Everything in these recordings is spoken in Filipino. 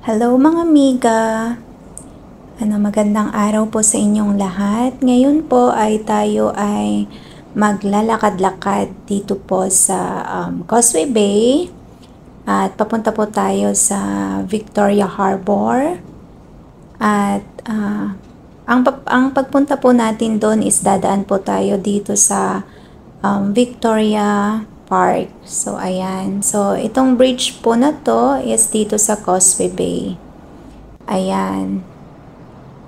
Hello mga amiga! Magandang araw po sa inyong lahat. Ngayon po ay tayo ay maglalakad-lakad dito po sa Causeway Bay at papunta po tayo sa Victoria Harbor at ang pagpunta po natin doon is dadaan po tayo dito sa Victoria Park. So, ayan. So, itong bridge po na to is dito sa Causeway Bay. Ayan.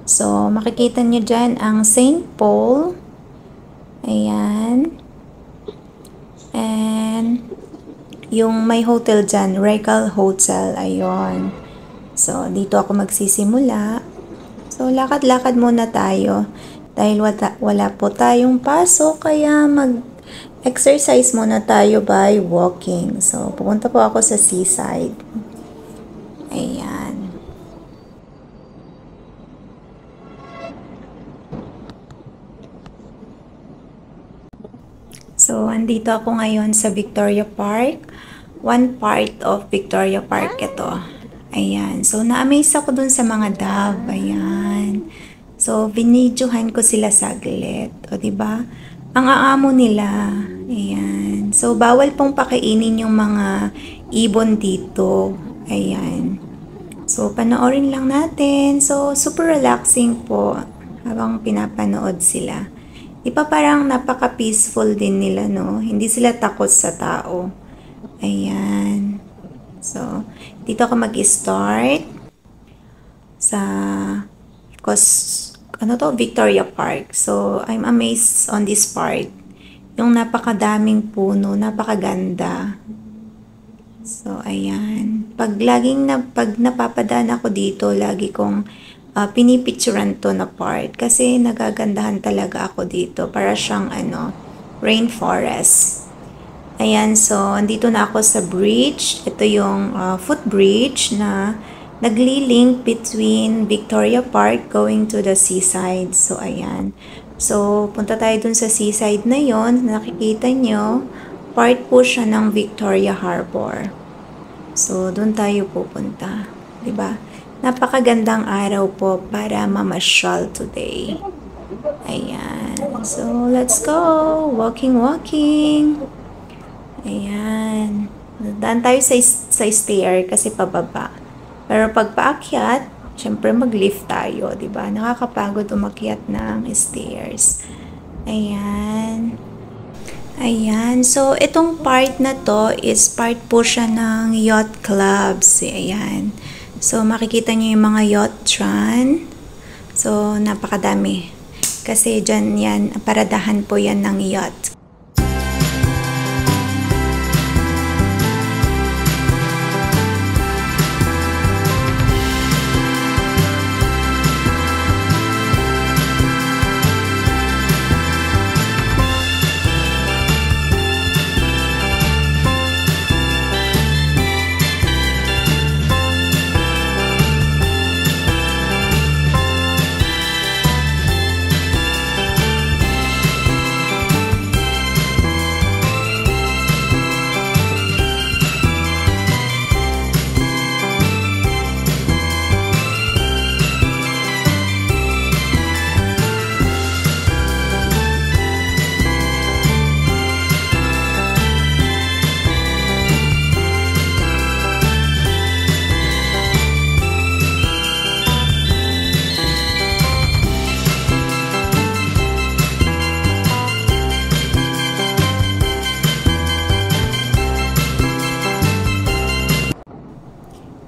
So, makikita nyo dyan ang St. Paul. Ayan. And, yung may hotel dyan, Regal Hotel. Ayun. So, dito ako magsisimula. So, lakad-lakad muna tayo. Dahil wala po tayong pasok, kaya exercise muna tayo by walking. So, pupunta po ako sa seaside. Ayan. So, andito ako ngayon sa Victoria Park. One part of Victoria Park ito. Ayan. So, na-amaze ako dun sa mga dove. Ayan. So, binidyohan ko sila saglit. O, diba? Ang aamo nila. Ayan. So, bawal pong pakainin yung mga ibon dito. Ayan. So, panoorin lang natin. So, super relaxing po habang pinapanood sila. Diba parang napaka-peaceful din nila, no? Hindi sila takot sa tao. Ayan. So, dito ako mag-start sa Victoria Park. So, I'm amazed on this part. Yung napakadaming puno, napakaganda. So, ayan. Pag napapadaan ako dito, lagi kong pinipicturan to na part. Kasi nagagandahan talaga ako dito. Para siyang, rainforest. Ayan, so, andito na ako sa bridge. Ito yung footbridge na nagli-link between Victoria Park going to the seaside. So, ayan. So, punta tayo dun sa seaside na yon. Nakikita nyo, part po siya ng Victoria Harbor. So, dun tayo pupunta. Diba? Napakagandang araw po para mamasyal today. Ayan. So, let's go. Walking. Ayan. Daan tayo sa stair kasi pababa. Pero pag paakyat, syempre mag-lift tayo, di ba? Nakakapagod umakyat ng stairs. Ayan. Ayan. So, itong part na to is part po siya ng yacht clubs. Ayan. So, makikita nyo yung mga yacht-tran. So, napakadami. Kasi dyan yan, paradahan po yan ng yacht.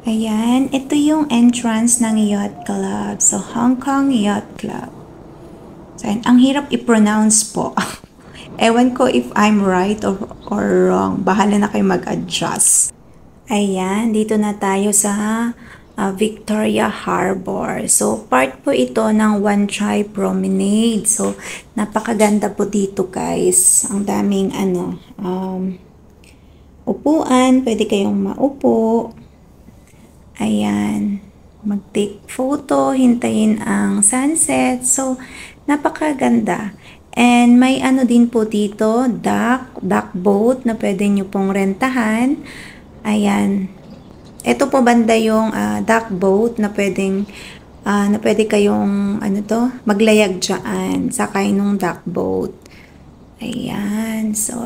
Ayan, ito yung entrance ng yacht club. So, Hong Kong Yacht Club. So, ang hirap i-pronounce po. Ewan ko if I'm right or wrong. Bahala na kayo mag-adjust. Ayan, dito na tayo sa Victoria Harbor. So, part po ito ng One Chai Promenade. So, napakaganda po dito, guys. Ang daming, upuan. Pwede kayong maupo. Ayan, mag-take photo, hintayin ang sunset. So, napakaganda. And may din po dito, duck boat na pwede nyo pong rentahan. Ayan. Ito po banda yung dock boat na pwede kayong maglayag dyan, sakay nung dock boat. Ayan, so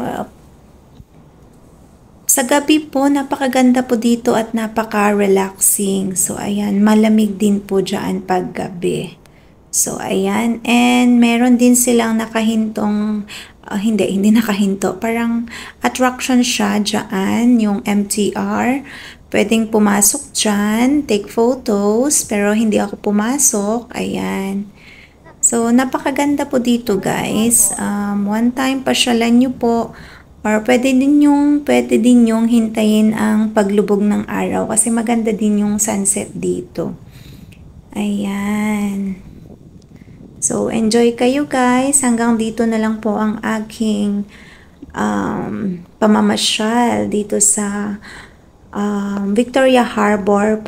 sa gabi po, napakaganda po dito at napaka-relaxing. So, ayan, malamig din po dyan pag gabi. So, ayan. And meron din silang nakahintong, hindi nakahinto. Parang attraction siya dyan, yung MTR. Pwedeng pumasok dyan, take photos, pero hindi ako pumasok. Ayan. So, napakaganda po dito guys. One time pasyalan nyo po. Or pwede din yung hintayin ang paglubog ng araw kasi maganda din yung sunset dito. Ayan. So, enjoy kayo guys. Hanggang dito na lang po ang aking pamamasyal dito sa Victoria Harbor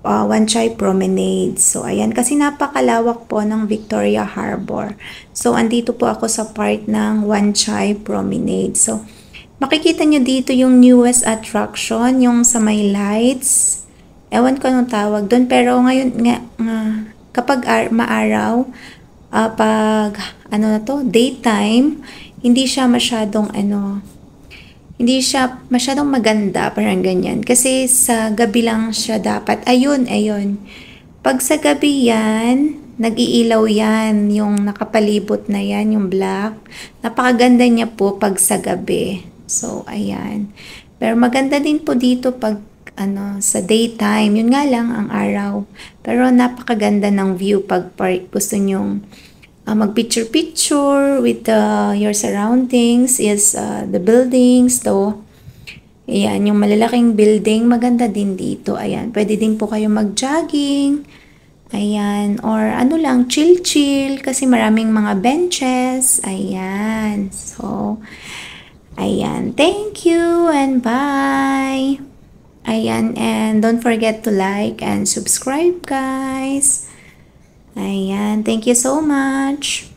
Wan Chai Promenade. So, ayan. Kasi napakalawak po ng Victoria Harbor. So, andito po ako sa part ng Wan Chai Promenade. So, makikita nyo dito yung newest attraction, yung sa may lights. Ewan ko anong tawag doon. Pero ngayon, kapag maaraw, pag daytime, hindi siya masyadong maganda, parang ganyan. Kasi sa gabi lang siya dapat. Ayun. Pag sa gabi yan, nag-iilaw yan, yung nakapalibot na yan, yung black. Napakaganda niya po pag sa gabi. So, ayan. Pero maganda din po dito pag sa daytime. Yun nga lang ang araw. Pero napakaganda ng view pag gusto nyong mag-picture with your surroundings is the buildings. Ayan, yung malalaking building, maganda din dito. Ayan, pwede din po kayo mag-jogging. Ayan, or chill-chill kasi maraming mga benches. Ayan, so, ayan, thank you and bye. Ayan, and don't forget to like and subscribe guys. Ayan, thank you so much.